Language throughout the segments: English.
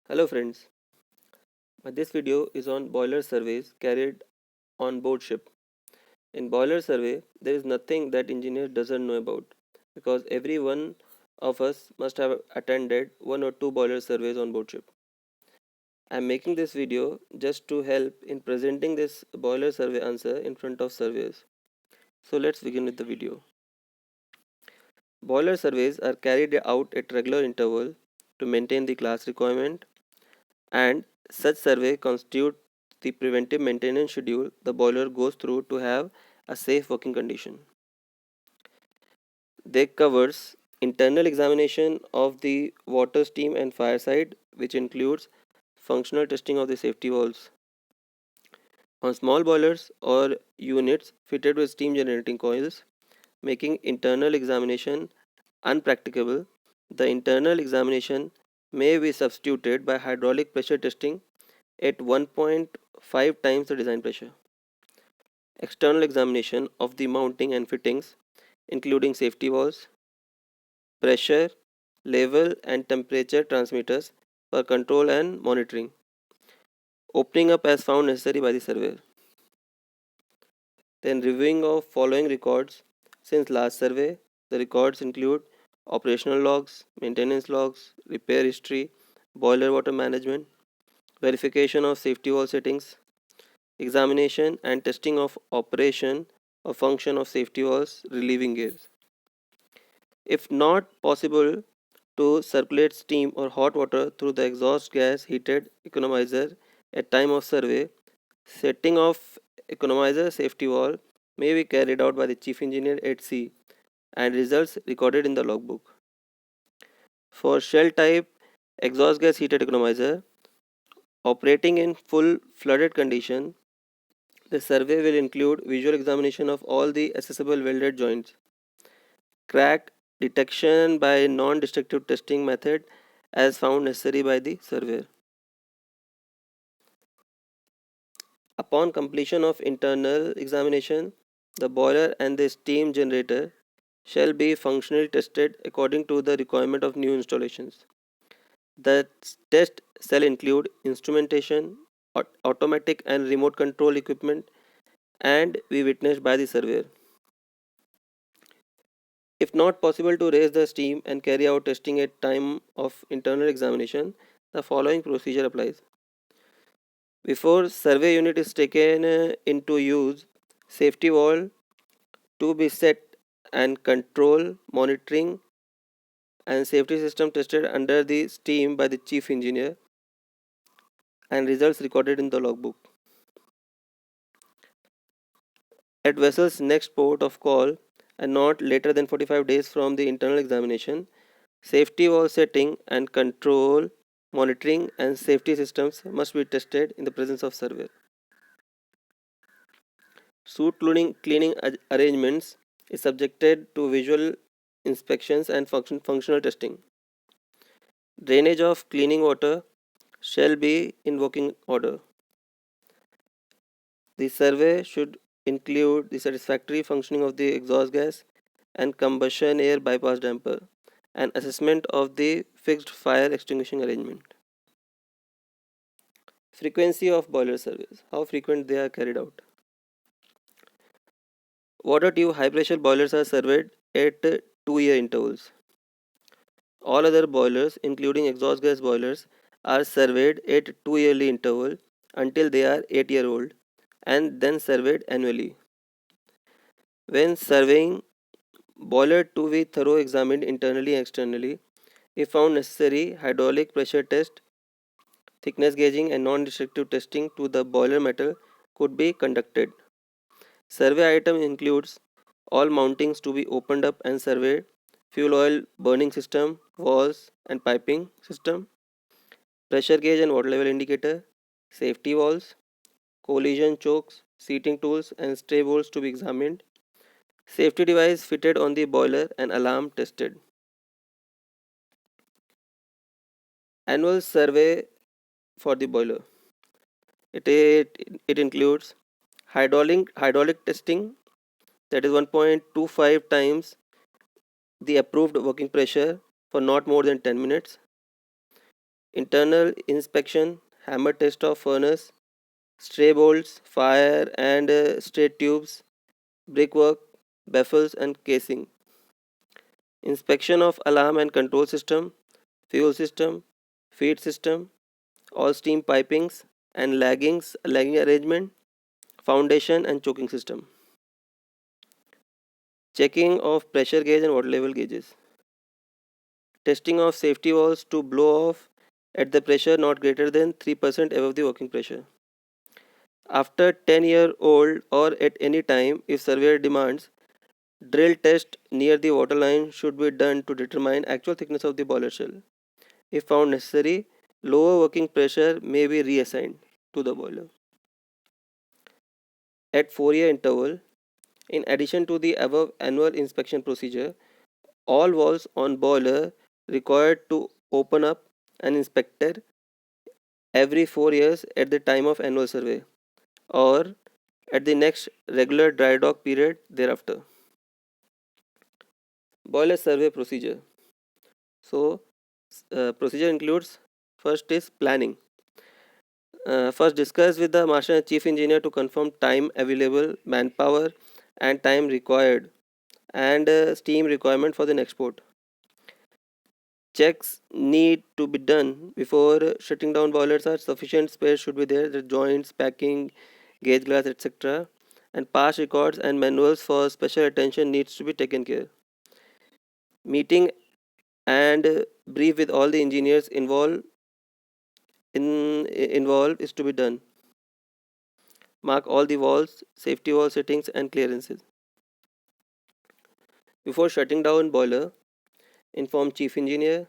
Hello friends, this video is on boiler surveys carried on board ship. In boiler survey, there is nothing that engineer doesn't know about because every one of us must have attended one or two boiler surveys on board ship. I am making this video just to help in presenting this boiler survey answer in front of surveyors. So let's begin with the video. Boiler surveys are carried out at regular interval to maintain the class requirement, and such survey constitute the preventive maintenance schedule the boiler goes through to have a safe working condition. They covers internal examination of the water, steam and fire side, which includes functional testing of the safety valves. On small boilers or units fitted with steam generating coils, making internal examination unpracticable, the internal examination may be substituted by hydraulic pressure testing at 1.5 times the design pressure. External examination of the mounting and fittings, including safety valves, pressure, level, and temperature transmitters for control and monitoring, opening up as found necessary by the surveyor. Then reviewing of following records since last survey. The records include operational logs, maintenance logs, repair history, boiler water management, verification of safety valve settings, examination and testing of operation or function of safety valves, relieving gears. If not possible to circulate steam or hot water through the exhaust gas heated economizer at time of survey, setting of economizer safety valve may be carried out by the chief engineer at sea and results recorded in the logbook. For shell type exhaust gas heated economizer operating in full flooded condition, the survey will include visual examination of all the accessible welded joints, crack detection by non-destructive testing method as found necessary by the surveyor. Upon completion of internal examination, the boiler and the steam generator shall be functionally tested according to the requirement of new installations. The test shall include instrumentation, automatic and remote control equipment, and be witnessed by the surveyor. If not possible to raise the steam and carry out testing at time of internal examination, the following procedure applies. Before survey unit is taken into use, safety valve to be set and control monitoring and safety system tested under the steam by the chief engineer and results recorded in the logbook. At vessel's next port of call and not later than 45 days from the internal examination, safety valve setting and control monitoring and safety systems must be tested in the presence of surveyor. Suit cleaning arrangements is subjected to visual inspections and functional testing. Drainage of cleaning water shall be in working order. The survey should include the satisfactory functioning of the exhaust gas and combustion air bypass damper and assessment of the fixed fire extinguishing arrangement. Frequency of boiler surveys, how frequent they are carried out. Water tube high pressure boilers are surveyed at 2-year intervals. All other boilers, including exhaust gas boilers, are surveyed at 2-yearly interval until they are 8-year-old and then surveyed annually. When surveying, boiler to be thorough examined internally and externally. If found necessary, hydraulic pressure test, thickness gauging and non-destructive testing to the boiler metal could be conducted. Survey item includes all mountings to be opened up and surveyed, fuel oil burning system, valves and piping system, pressure gauge and water level indicator, safety valves, collision chokes, seating tools and stray bolts to be examined, safety device fitted on the boiler and alarm tested. Annual survey for the boiler. It includes hydraulic testing, that is 1.25 times the approved working pressure for not more than 10 minutes. internal inspection, hammer test of furnace, stray bolts, fire and straight tubes, brickwork, baffles and casing, inspection of alarm and control system, fuel system, feed system, all steam pipings and lagging arrangement, foundation and choking system, checking of pressure gauge and water level gauges, testing of safety valves to blow off at the pressure not greater than 3% above the working pressure. After 10-year-old or at any time, if surveyor demands, drill test near the water line should be done to determine actual thickness of the boiler shell. If found necessary, lower working pressure may be reassigned to the boiler. At 4-year interval, in addition to the above annual inspection procedure, all valves on boiler required to open up and inspected every 4 years at the time of annual survey or at the next regular dry dock period thereafter. Boiler survey procedure. So, procedure includes first is planning. First, discuss with the master and chief engineer to confirm time available, manpower, and time required, and steam requirement for the next port. Checks need to be done before shutting down boilers. Are sufficient space should be there. The joints, packing, gauge glass, etc. And past records and manuals for special attention needs to be taken care. Meeting and brief with all the engineers involved is to be done. Mark all the walls, safety wall settings and clearances. Before shutting down boiler, inform chief engineer,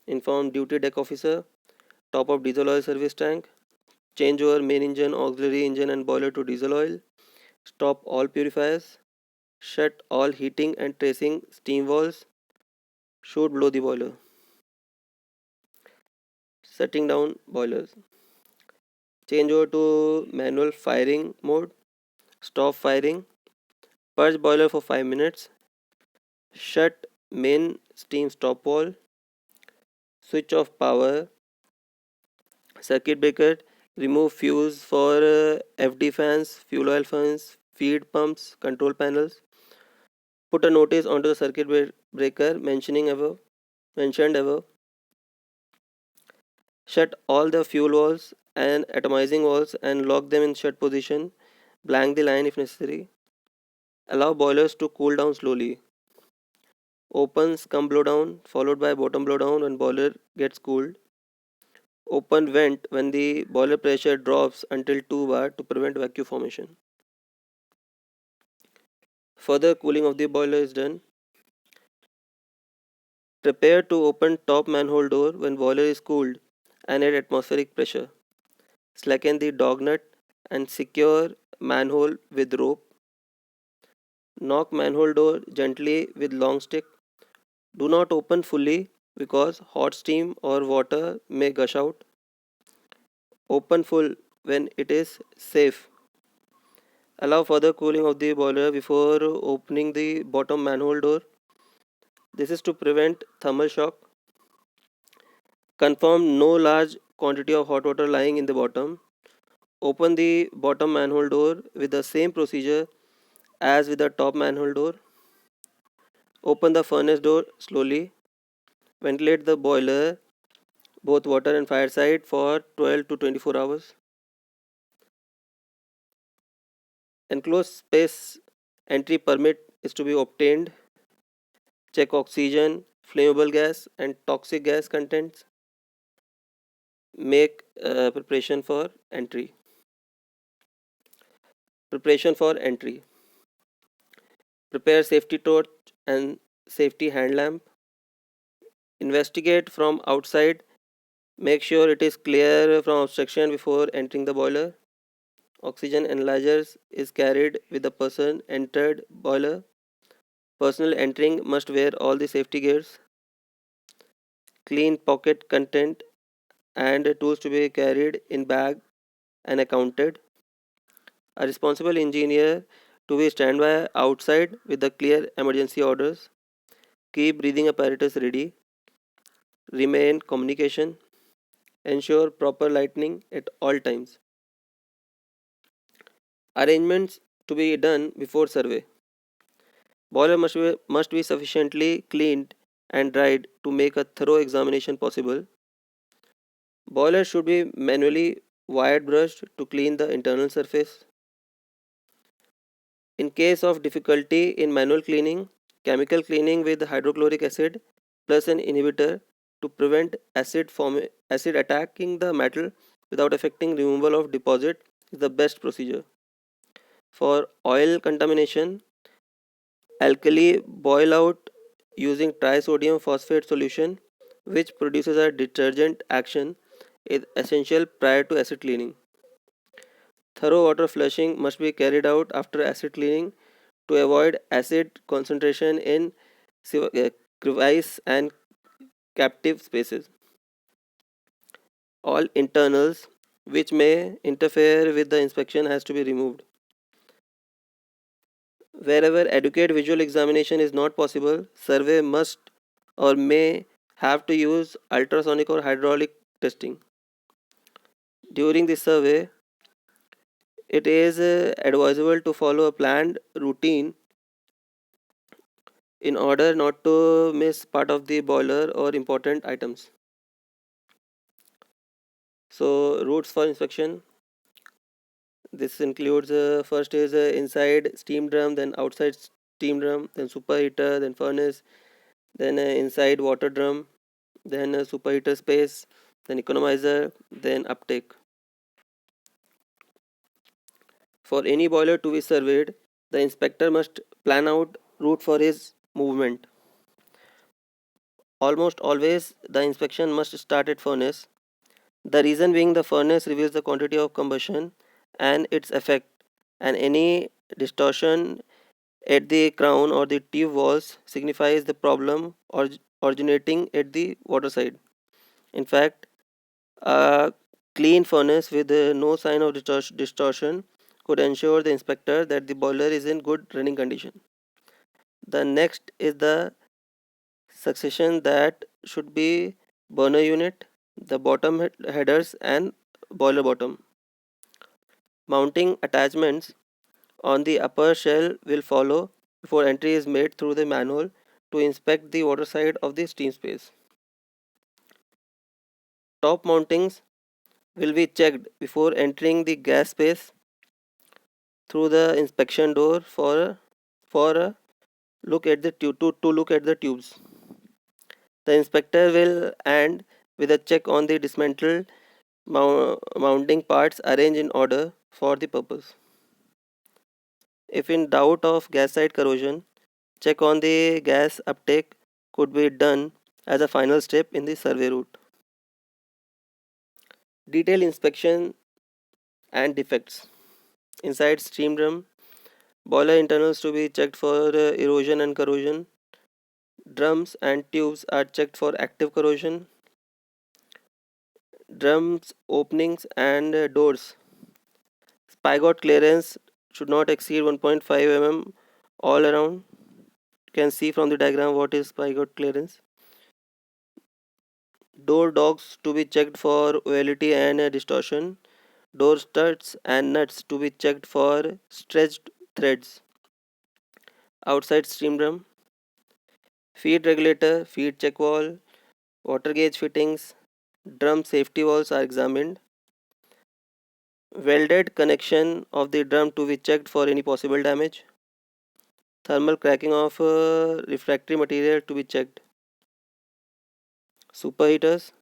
inform duty deck officer, top up diesel oil service tank, change over main engine, auxiliary engine and boiler to diesel oil, stop all purifiers, shut all heating and tracing steam valves, should blow the boiler. Shutting down boilers. Change over to manual firing mode, stop firing, purge boiler for 5 minutes, shut main steam stop valve, switch off power, circuit breaker, remove fuse for FD fans, fuel oil fans, feed pumps, control panels. Put a notice onto the circuit breaker mentioned above. Shut all the fuel valves and atomizing valves and lock them in shut position. Blank the line if necessary. Allow boilers to cool down slowly. Open scum blowdown followed by bottom blowdown when boiler gets cooled. Open vent when the boiler pressure drops until 2 bar to prevent vacuum formation. Further cooling of the boiler is done. Prepare to open top manhole door when boiler is cooled and at atmospheric pressure. Slacken the dog nut and secure manhole with rope. Knock manhole door gently with long stick. Do not open fully because hot steam or water may gush out. Open full when it is safe. Allow further cooling of the boiler before opening the bottom manhole door. This is to prevent thermal shock. Confirm no large quantity of hot water lying in the bottom. Open the bottom manhole door with the same procedure as with the top manhole door. Open the furnace door slowly. Ventilate the boiler, both water and fire side, for 12 to 24 hours. Enclosed space entry permit is to be obtained. Check oxygen, flammable gas, and toxic gas contents. Make preparation for entry. Preparation for entry. Prepare safety torch and safety hand lamp. Investigate from outside. Make sure it is clear from obstruction before entering the boiler. Oxygen analyzers is carried with the person entered boiler. Personnel entering must wear all the safety gears. Clean pocket content and tools to be carried in bag and accounted. A responsible engineer to be standby outside with the clear emergency orders. Keep breathing apparatus ready. Remain communication. Ensure proper lighting at all times. Arrangements to be done before survey. Boiler must be sufficiently cleaned and dried to make a thorough examination possible. Boiler should be manually wired brushed to clean the internal surface. In case of difficulty in manual cleaning, chemical cleaning with hydrochloric acid plus an inhibitor to prevent acid attacking the metal without affecting removal of deposit is the best procedure. For oil contamination, alkali boil out using trisodium phosphate solution which produces a detergent action is essential prior to acid cleaning. Thorough water flushing must be carried out after acid cleaning to avoid acid concentration in crevice and captive spaces. All internals which may interfere with the inspection has to be removed. Wherever adequate visual examination is not possible, survey must or may have to use ultrasonic or hydraulic testing. During the survey, it is advisable to follow a planned routine in order not to miss part of the boiler or important items. So, routes for inspection. This includes first is inside steam drum, then outside steam drum, then superheater, then furnace, then inside water drum, then superheater space, then economizer, then uptake. For any boiler to be surveyed, the inspector must plan out route for his movement. Almost always, the inspection must start at furnace. The reason being the furnace reveals the quantity of combustion and its effect, and any distortion at the crown or the tube walls signifies the problem originating at the water side. In fact, a clean furnace with no sign of distortion could ensure the inspector that the boiler is in good running condition. The next is the succession that should be burner unit, the bottom headers, and boiler bottom. Mounting attachments on the upper shell will follow before entry is made through the manhole to inspect the water side of the steam space. Top mountings will be checked before entering the gas space through the inspection door for a look at the to look at the tubes. The inspector will end with a check on the dismantled mounting parts arranged in order for the purpose. If in doubt of gas side corrosion, check on the gas uptake could be done as a final step in the survey route. Detailed inspection and defects. Inside steam drum, boiler internals to be checked for erosion and corrosion. Drums and tubes are checked for active corrosion. Drums openings and doors. Spigot clearance should not exceed 1.5 mm all around. You can see from the diagram what is spigot clearance. Door dogs to be checked for oility and distortion. Door studs and nuts to be checked for stretched threads. Outside steam drum. Feed regulator, feed check wall, water gauge fittings, drum safety walls are examined. Welded connection of the drum to be checked for any possible damage. Thermal cracking of refractory material to be checked. Superheaters.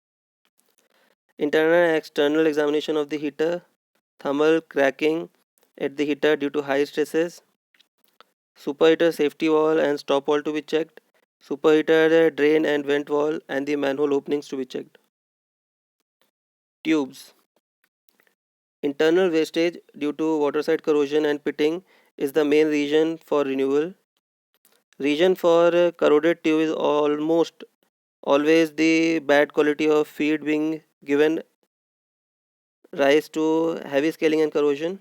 Internal and external examination of the heater. Thermal cracking at the heater due to high stresses. Superheater safety wall and stop wall to be checked. Superheater drain and vent wall and the manhole openings to be checked. Tubes. Internal wastage due to waterside corrosion and pitting is the main reason for renewal. Reason for corroded tube is almost always the bad quality of feed being given rise to heavy scaling and corrosion.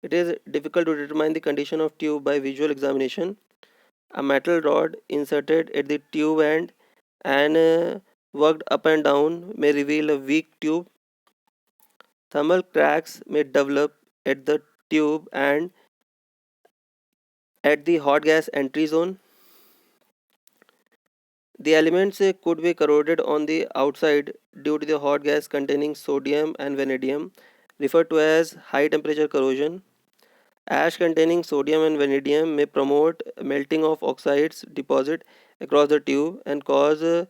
It is difficult to determine the condition of tube by visual examination. A metal rod inserted at the tube end and worked up and down may reveal a weak tube. Thermal cracks may develop at the tube and at the hot gas entry zone. The elements could be corroded on the outside due to the hot gas containing sodium and vanadium, referred to as high temperature corrosion. Ash containing sodium and vanadium may promote melting of oxides deposit across the tube and cause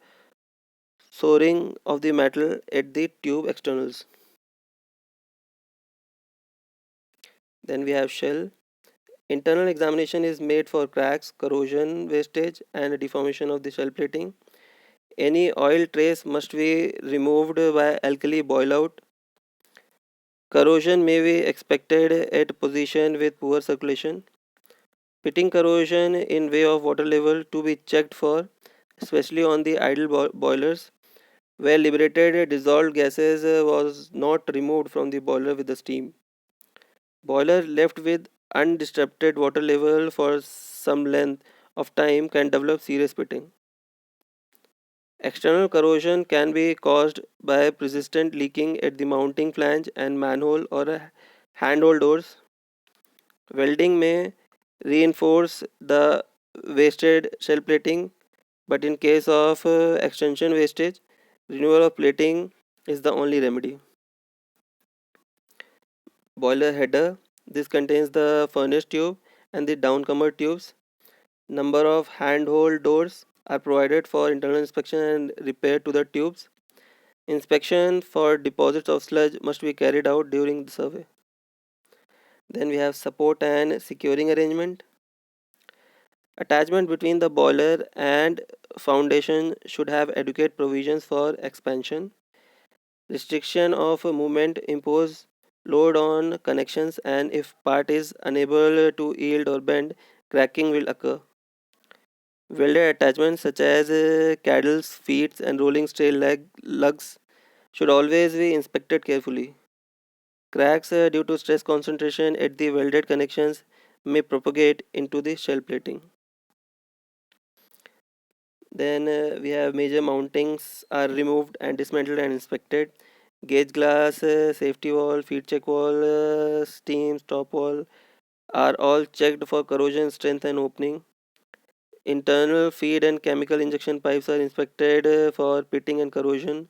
soaring of the metal at the tube externals. Then we have shell. Internal examination is made for cracks, corrosion, wastage, and deformation of the shell plating. Any oil trace must be removed by alkali boil out. Corrosion may be expected at position with poor circulation. Pitting corrosion in way of water level to be checked for, especially on the idle boilers where liberated dissolved gases was not removed from the boiler with the steam. Boiler left with undisturbed water level for some length of time can develop serious pitting. External corrosion can be caused by persistent leaking at the mounting flange and manhole or handhold doors. Welding may reinforce the wasted shell plating, but in case of extension wastage, removal of plating is the only remedy. Boiler header. This contains the furnace tube and the downcomer tubes. Number of handhold doors are provided for internal inspection and repair to the tubes. Inspection for deposits of sludge must be carried out during the survey. Then we have support and securing arrangement. Attachment between the boiler and foundation should have adequate provisions for expansion. Restriction of movement impose load on connections, and if part is unable to yield or bend, cracking will occur. Welded attachments such as caddles, feet, and rolling steel lugs should always be inspected carefully. Cracks due to stress concentration at the welded connections may propagate into the shell plating. Then we have major mountings are removed and dismantled and inspected. Gauge glass, safety wall, feed check wall, steam, stop wall are all checked for corrosion, strength, and opening. Internal feed and chemical injection pipes are inspected for pitting and corrosion.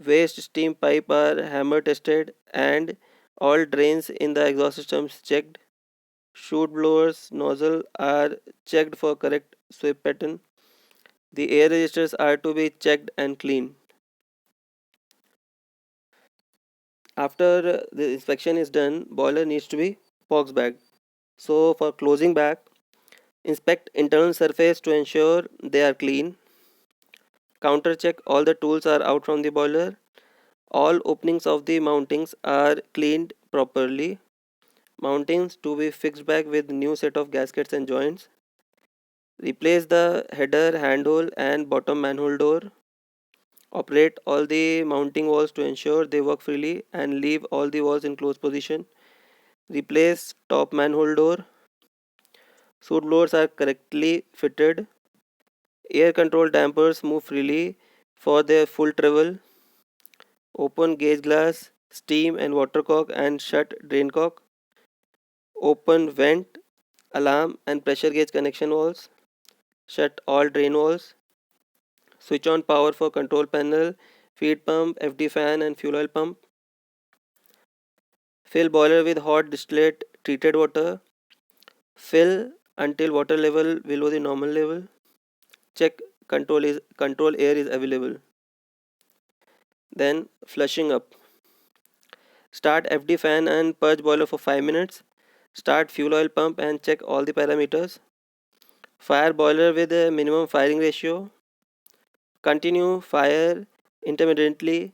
Waste steam pipe are hammer tested and all drains in the exhaust systems checked. Chute blowers nozzle are checked for correct sweep pattern. The air registers are to be checked and cleaned. After the inspection is done, boiler needs to be box bagged. So for closing back, inspect internal surface to ensure they are clean. Counter check all the tools are out from the boiler. All openings of the mountings are cleaned properly. Mountings to be fixed back with new set of gaskets and joints. Replace the header, handhole and bottom manhole door. Operate all the mounting walls to ensure they work freely and leave all the walls in closed position. Replace top manhole door. Chute blowers are correctly fitted. Air control dampers move freely for their full travel. Open gauge glass, steam and water cock and shut drain cock. Open vent, alarm and pressure gauge connection valves. Shut all drain valves. Switch on power for control panel, feed pump, FD fan and fuel oil pump. Fill boiler with hot distillate treated water. Fill until water level below the normal level. Check control air is available. Then flushing up. Start FD fan and purge boiler for 5 minutes. Start fuel oil pump and check all the parameters. Fire boiler with a minimum firing ratio. Continue fire intermittently.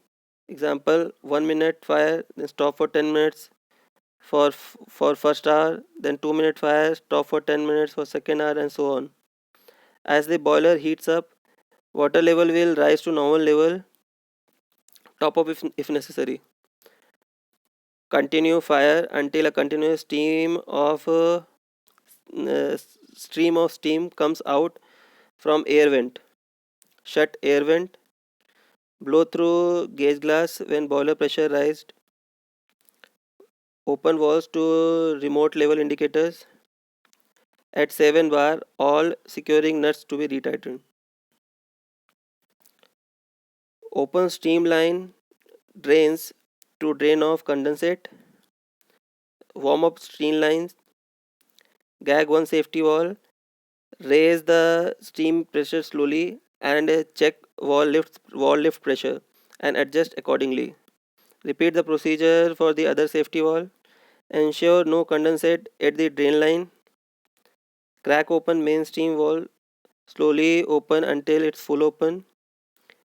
Example 1 minute fire, then stop for 10 minutes for first hour, then 2 minute fire, stop for 10 minutes for second hour, and so on. As the boiler heats up, water level will rise to normal level. Top up if necessary. Continue fire until a continuous uh, stream of steam comes out from air vent. Shut air vent. blow through gauge glass when boiler pressure rised, open valves to remote level indicators. At 7 bar, all securing nuts to be retightened. Open steam line drains to drain off condensate. Warm up steam lines. Gag one safety valve. Raise the steam pressure slowly and check wall lift pressure and adjust accordingly. Repeat the procedure for the other safety valve. Ensure no condensate at the drain line. Crack open main steam valve. Slowly open until it's full open.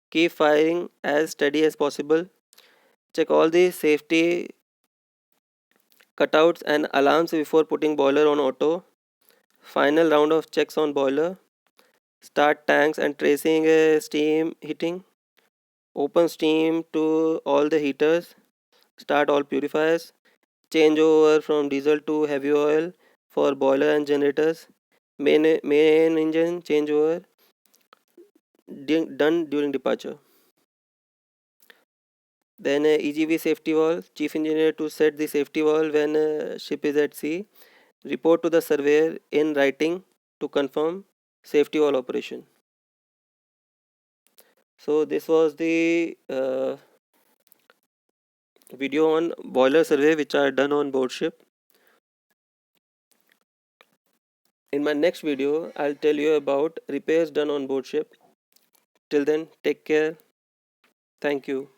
Keep firing as steady as possible. Check all the safety cutouts and alarms before putting boiler on auto. Final round of checks on boiler. Start tanks and tracing steam heating. Open steam to all the heaters. Start all purifiers. Change over from diesel to heavy oil for boiler and generators. Main engine changeover done during departure. Then EGV safety valve. Chief engineer to set the safety valve when ship is at sea. Report to the surveyor in writing to confirm safety valve operation. So this was the video on boiler survey which are done on board ship. In my next video, I'll tell you about repairs done on board ship. Till then, take care. Thank you.